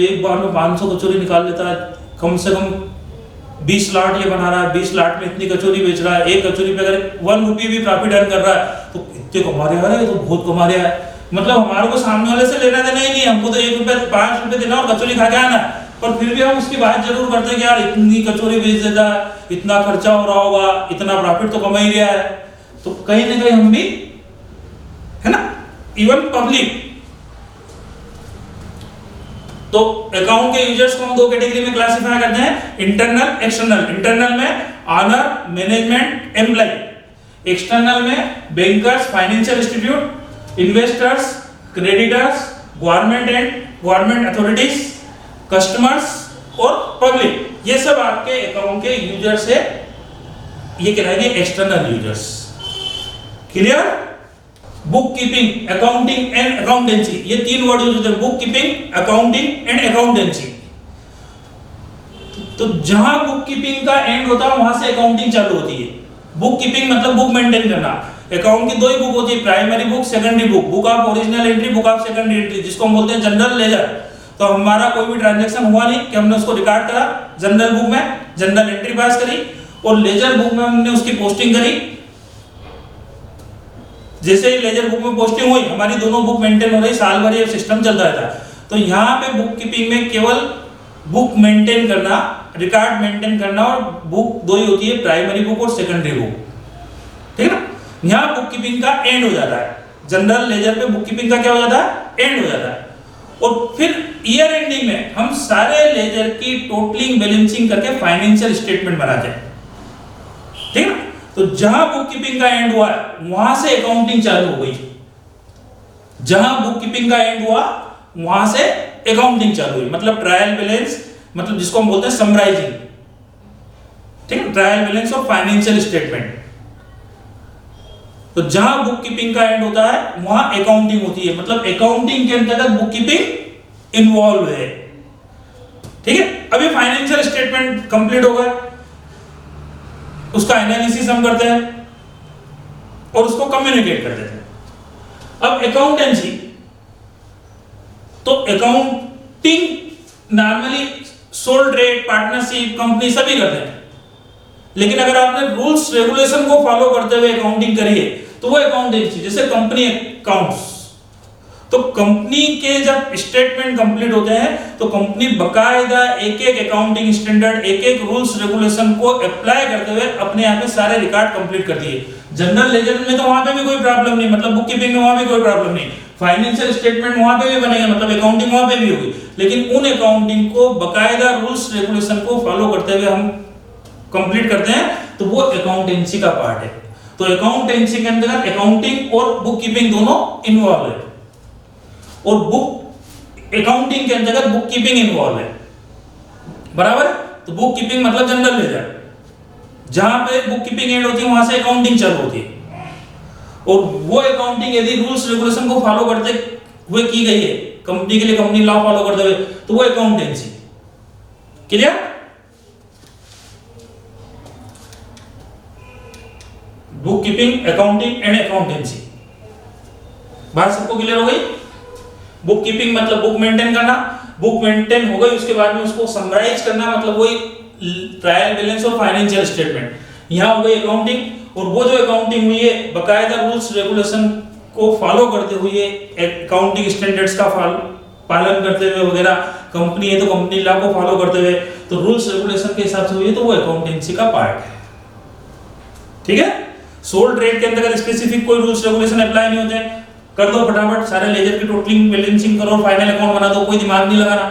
एक बार में 500 कचौरी निकाल लेता है, कम से कम 20 लाट ये बना रहा है, 20 लाट में इतनी कचौरी बेच रहा है, एक कचौरी पे अगर 1 रुपये भी प्रॉफिट अर्न कर रहा है तो इतने कमा रहा है, तो बहुत कमा रहा है। मतलब हमारे को सामने वाले से लेना देना ही नहीं, हमको तो 1 रुपये 5 रुपये देना और कचौरी खा के आना, पर फिर भी हम उसकी बात जरूर करते हैं कि यार इतनी कचौरी बेच देता है, इतना खर्चा हो रहा होगा, इतना प्रॉफिट तो कमा ही रहा है। तो कहीं ना कहीं हम भी, है ना, इवन पब्लिक। तो अकाउंट के यूजर्स को हम 2 कैटेगरी में क्लासिफाई करते हैं, इंटरनल एक्सटर्नल। इंटरनल में ऑनर, मैनेजमेंट, एम्प्लॉय। एक्सटर्नल में bankers, financial institute, investors, creditors, government and government authorities, customers और पब्लिक। ये सब आपके अकाउंट के यूजर्स है, ये कहलाएंगे external users. Clear. Bookkeeping, accounting and accountancy, ये 3 वर्ड यूज होते हैं, bookkeeping, accounting and accountancy. तो जहां बुक कीपिंग का एंड होता है वहां से अकाउंटिंग चालू होती है। बुक कीपिंग मतलब बुक मेंटेन करना। अकाउंट की 2 ही बुक होती है, primary book, secondary book, book of original entry, book of secondary entry, जिसको हम बोलते हैं जनरल लेजर। तो हमारा कोई भी ट्रांजैक्शन हुआ नहीं कि हमने उसको रिकॉर्ड करा, जनरल बुक में जनरल एंट्री पास करी, और लेजर बुक में हमने उसकी पोस्टिंग करी। जैसे ही लेजर बुक में पोस्टिंग हुई, हमारी दोनों बुक मेंटेन हो रही, साल भर ये सिस्टम चलता रहता है। तो यहाँ पे बुक कीपिंग में केवल बुक मेंटेन करना, रिकॉर्ड मेंटेन करना, और बुक 2 ही होती है, प्राइमरी बुक और सेकेंडरी बुक। ठीक है ना। यहाँ बुक कीपिंग का एंड हो जाता है, जनरल लेजर पे बुक कीपिंग का क्या हो जाता है, एंड हो जाता है। और फिर ईयर एंडिंग में हम सारे लेजर की टोटलिंग बैलेंसिंग करके फाइनेंशियल स्टेटमेंट बनाते हैं। ठीक है ना। तो जहां बुक कीपिंग का एंड हुआ वहां से अकाउंटिंग चालू हो गई, जहां बुक कीपिंग का एंड हुआ वहां से अकाउंटिंग चालू हुई। मतलब ट्रायल बैलेंस, मतलब जिसको हम बोलते हैं समराइजिंग। ठीक है, ट्रायल बैलेंस और फाइनेंशियल स्टेटमेंट। तो जहां बुक कीपिंग का एंड होता है वहां अकाउंटिंग होती है, मतलब अकाउंटिंग के अंतर्गत बुक कीपिंग इन्वॉल्व है। ठीक है। अभी फाइनेंशियल स्टेटमेंट कंप्लीट हो गया, उसका एनालिसिस हम करते हैं और उसको कम्युनिकेट कर देते हैं। अब अकाउंटेंसी, तो accounting normally sole trade, partnership, company सभी करते हैं, लेकिन अगर आपने रूल्स रेगुलेशन को फॉलो करते हुए अकाउंटिंग करी है तो वो अकाउंटेंसी। जैसे कंपनी अकाउंट्स, तो कंपनी के जब स्टेटमेंट कंप्लीट होते हैं तो कंपनी बकायदा एक अकाउंटिंग स्टैंडर्ड, एक रूल्स रेगुलेशन को अप्लाई करते हुए अपने यहाँ पे सारे रिकॉर्ड कंप्लीट करती है। जनरल लेजर में तो वहां पे भी कोई प्रॉब्लम नहीं, मतलब बुक कीपिंग में वहां भी कोई प्रॉब्लम नहीं, फाइनेंशियल स्टेटमेंट वहां पे भी बनेगा, मतलब अकाउंटिंग वहां पे भी होगी, लेकिन उन अकाउंटिंग को बकायदा रूल्स रेगुलेशन को फॉलो करते हुए हम कंप्लीट करते हैं तो वो अकाउंटेंसी का पार्ट है। तो अकाउंटेंसी के अंदर अकाउंटिंग और बुक कीपिंग दोनों इन्वॉल्व है, और बुक अकाउंटिंग के अंतर्गत बुक कीपिंग इन्वॉल्व है, बराबर है। तो बुक कीपिंग मतलब जनरल लेजर, जहां पे बुक कीपिंग एंड होती है वहां से अकाउंटिंग चालू होती है, और वो अकाउंटिंग यदि रूल्स रेगुलेशन को फॉलो करते हुए की गई है, कंपनी के लिए कंपनी लॉ फॉलो करते हुए, तो वो accountancy. Clear? Bookkeeping, accounting and accountancy, बात सबको क्लियर हो गई? बुक कीपिंग मतलब बुक मेंटेन करना, बुक मेंटेन हो गई उसके बाद में उसको समराइज करना, मतलब वही ट्रायल बैलेंस और फाइनेंशियल स्टेटमेंट। यहां हो गई अकाउंटिंग, और वो जो अकाउंटिंग हुई है बकायदा रूल्स रेगुलेशन को फॉलो करते हुए, अकाउंटिंग स्टैंडर्ड्स का पालन करते हुए वगैरह, कंपनी है तो कंपनी लॉ को फॉलो करते हुए, तो रूल्स रेगुलेशन के हिसाब से हुई है, तो वो अकाउंटेंसी का पार्ट है। ठीक है? सोल ट्रेड के अंतर्गत स्पेसिफिक कोई रूल्स रेगुलेशन अप्लाई नहीं होते, कर दो फटाफट सारे लेजर की टोटलिंग बैलेंसिंग करो, फाइनल अकाउंट बना दो, कोई दिमाग नहीं लगाना।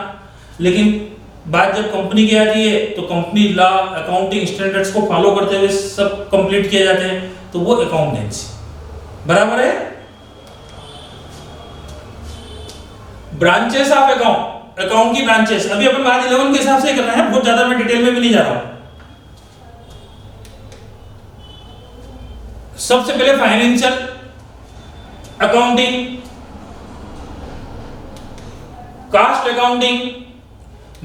लेकिन बात जब कंपनी की आती है तो कंपनी लॉ, अकाउंटिंग स्टैंडर्ड्स को फॉलो करते हुए सब कंप्लीट किए जाते हैं, तो वो अकाउंटेंसी, बराबर है। ब्रांचेस ऑफ अकाउंट, अकाउंट की ब्रांचेस, अभी अपन बात 11 के हिसाब से कर रहे हैं, बहुत ज्यादा मैं डिटेल में भी नहीं जा रहा हूं। सबसे पहले financial accounting, cost accounting,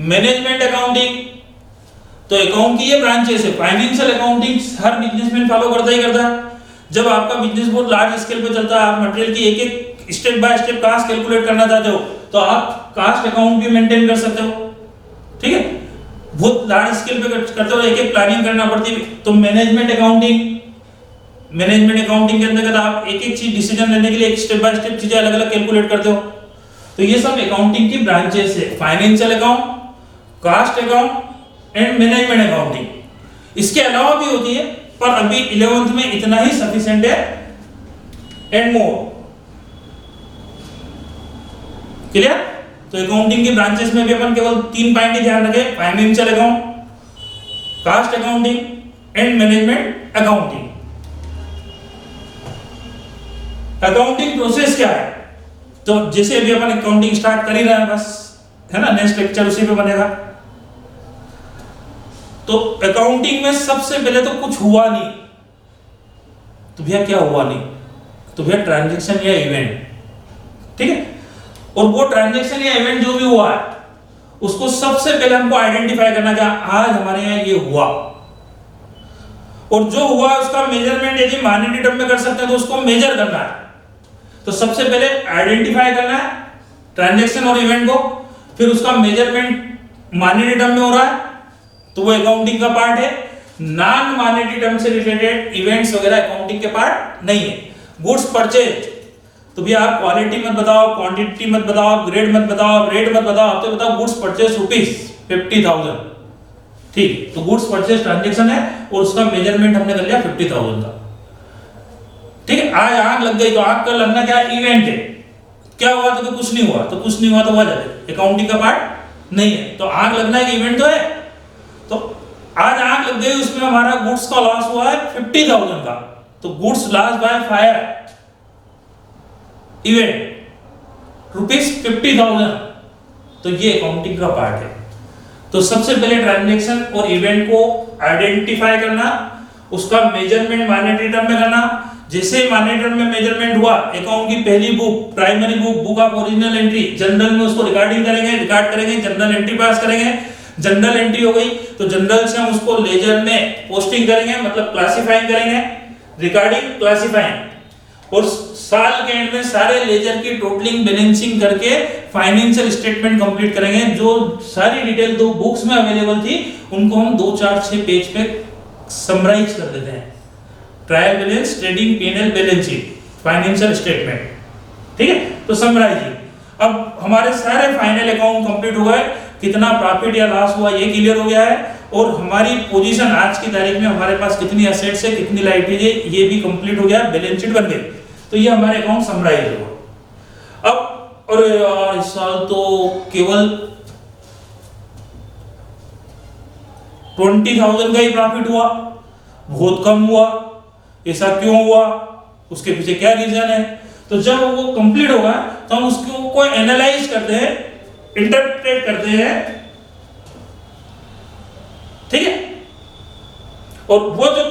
management accounting, तो अकाउंट की ये ब्रांचेस है। फाइनेंशियल अकाउंटिंग हर बिजनेसमैन फॉलो करता ही करता है। जब आपका बिजनेस बहुत लार्ज स्केल पे चलता है, आप मटेरियल की एक एक step by step cost calculate करना चाहते हो, तो आप कास्ट अकाउंट भी मेंटेन कर सकते हो। ठीक है? बहुत लार्ज स्केल पे करते हो, एक एक प्लानिंग करना पड़ती है। तो मैनेजमेंट अकाउंटिंग, मैनेजमेंट अकाउंटिंग के अंतर्गत आप एक एक चीज डिसीजन लेने के लिए एक स्टेप बाय स्टेप चीजें अलग अलग कैलकुलेट करते हो। तो ये सब अकाउंटिंग की ब्रांचेस है, financial account, cost account and management accounting. इसके अलावा भी होती है, पर अभी 11th में इतना ही सफिशिएंट है, एंड मोर। क्लियर? तो अकाउंटिंग की ब्रांचेस में भी अपन केवल 3 पॉइंट ही ध्यान रखें, financial account, cost accounting and management accounting. Accounting process क्या है? तो जैसे अभी अपन अकाउंटिंग स्टार्ट कर ही रहे हैं, बस है ना, नेक्स्ट लेक्चर उसी पे बनेगा। तो अकाउंटिंग में सबसे पहले तो कुछ हुआ नहीं, तो भैया क्या हुआ नहीं? तो भैया ट्रांजैक्शन या इवेंट। ठीक है? और वो ट्रांजैक्शन या इवेंट जो भी हुआ है, उसको सबसे पहले हमको आइडेंटिफाई करना क्या, आज हमारे यहाँ ये हुआ, और जो हुआ उसका मेजरमेंट यदि मॉनेटरी टर्म में कर सकते हैं तो उसको मेजर करना है। तो सबसे पहले आइडेंटिफाई करना है ट्रांजैक्शन और इवेंट को, फिर उसका मेजरमेंट मॉनेटरी टर्म में हो रहा है, तो वो अकाउंटिंग का पार्ट है। नॉन मॉनेटरी टर्म से रिलेटेड इवेंट्स वगैरह अकाउंटिंग के पार्ट नहीं है। गुड्स परचेज, तो भैया आप क्वालिटी मत बताओ, क्वांटिटी मत बताओ, ग्रेड मत बताओ, रेट मत बताओ, आप तो बताओ गुड्स परचेज ₹50,000। ठीक, तो गुड्स परचेज ट्रांजैक्शन है और उसका मेजरमेंट हमने कर लिया 50,000 का। ठीक है? आज आग लग गई तो आग का लगना क्या इवेंट है। क्या हुआ तो कुछ नहीं हुआ, तो कुछ नहीं हुआ तो हुआ जाए, अकाउंटिंग का पार्ट नहीं है। तो आग लगना एक इवेंट तो है। तो आज आग लग गई, उसमें हमारा गुड्स का लॉस हुआ है 50,000 का, तो goods loss by fire event ₹50,000, तो ये अकाउंटिंग का पार्ट है। तो सबसे पहले ट्रांजैक्शन और इवेंट को आइडेंटिफाई करना, उसका मेजरमेंट मॉनेटरी टर्म में करना। जैसे मॉनेटरी टर्म में मेजरमेंट हुआ, अकाउंट की पहली book, primary book, book of original entry, general में उसको रिकॉर्डिंग करेंगे, रिकॉर्ड करेंगे, जनरल एंट्री पास करेंगे। जनरल एंट्री हो गई तो जनरल से हम उसको लेजर में पोस्टिंग करेंगे, मतलब क्लासिफाइंग करेंगे, रिकॉर्डिंग, क्लासिफाइंग, और साल के एंड में सारे लेजर की टोटलिंग बैलेंसिंग करके फाइनेंशियल स्टेटमेंट कंप्लीट करेंगे। जो सारी डिटेल 2 बुक्स में अवेलेबल थी उनको हम 2, 4, 6 पेज पे समराइज कर देते हैं। Trial balance, trading P&L balance sheet, financial statement. ठीक है? तो समराइजिंग, अब हमारे सारे फाइनल अकाउंट कंप्लीट हो गए, कितना प्रॉफिट या लॉस हुआ ये क्लियर हो गया है, और हमारी पोजीशन आज की तारीख में हमारे पास कितनी एसेट्स है, कितनी लायबिलिटी है, ये भी कंप्लीट हो गया, बैलेंस शीट बन गई। तो ये हमारे अकाउंट समराइज हुआ। अब अरे यार इस साल तो केवल 20,000 का ही प्रॉफिट हुआ, बहुत कम हुआ, ऐसा क्यों हुआ, उसके पीछे क्या रीजन है। तो जब वो कंप्लीट होगा तो हम उसको को एनालाइज करते हैं, इंटरप्रेट करते हैं, ठीक है। और वो जो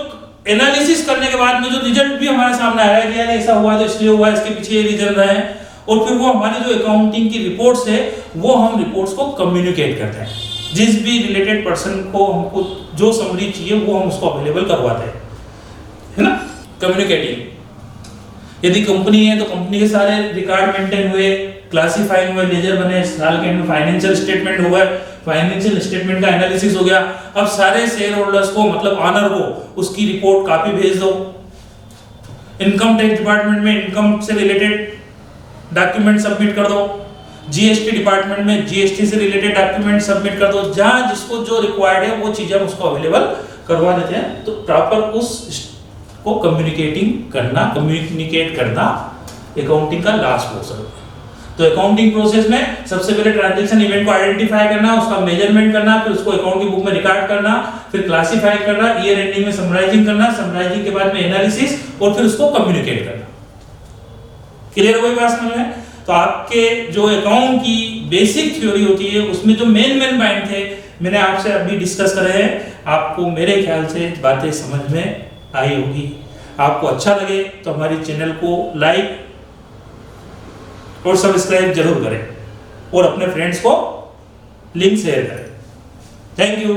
एनालिसिस करने के बाद में जो रिजल्ट भी हमारे सामने आया कि यार ऐसा हुआ तो इसलिए हुआ, इसके पीछे ये रीजन रहे हैं, और फिर वो हमारी जो अकाउंटिंग की रिपोर्ट्स है वो हम रिपोर्ट्स को कम्युनिकेट करते हैं। जिस भी रिलेटेड पर्सन को हमको जो समरी चाहिए वो हम उसको अवेलेबल करवाते हैं, है ना। कम्युनिकेटिंग, यदि कंपनी है तो कंपनी के सारे रिकॉर्ड मेंटेन हुए, क्लासिफाइंग हुए, लेजर बने, साल के एंड में फाइनेंशियल स्टेटमेंट हो गए, फाइनेंशियल स्टेटमेंट का एनालिसिस हो गया। अब सारे शेयर होल्डर्स को मतलब ऑनर को उसकी रिपोर्ट कॉपी भेज दो। इनकम टैक्स डिपार्टमेंट में इनकम से रिलेटेड डॉक्यूमेंट सबमिट कर दो, जीएसटी डिपार्टमेंट में जीएसटी से रिलेटेड डॉक्यूमेंट सबमिट कर दो। जहां जिसको जो रिक्वायर्ड है वो चीजें हम उसको अवेलेबल करवा देते हैं। तो प्रॉपर उस को कम्युनिकेट करना अकाउंटिंग का लास्ट प्रोसेस है। तो अकाउंटिंग प्रोसेस में सबसे पहले ट्रांजैक्शन इवेंट को आइडेंटिफाई करना, उसका मेजरमेंट करना, फिर उसको अकाउंट की बुक में रिकॉर्ड करना, फिर क्लासिफाई करना, ईयर एंडिंग में समराइजिंग करना, समराइजिंग के बाद में एनालिसिस, और फिर उसको कम्युनिकेट करना। क्लियर हो गई बात समझ में? तो आपके जो अकाउंट की बेसिक थ्योरी होती है उसमें जो मेन पॉइंट थे मैंने आपसे अभी डिस्कस करे हैं। आपको मेरे ख्याल से बातें समझ में आई होगी। आपको अच्छा लगे तो हमारी चैनल को लाइक और सब्सक्राइब जरूर करें और अपने फ्रेंड्स को लिंक शेयर करें। Thank you.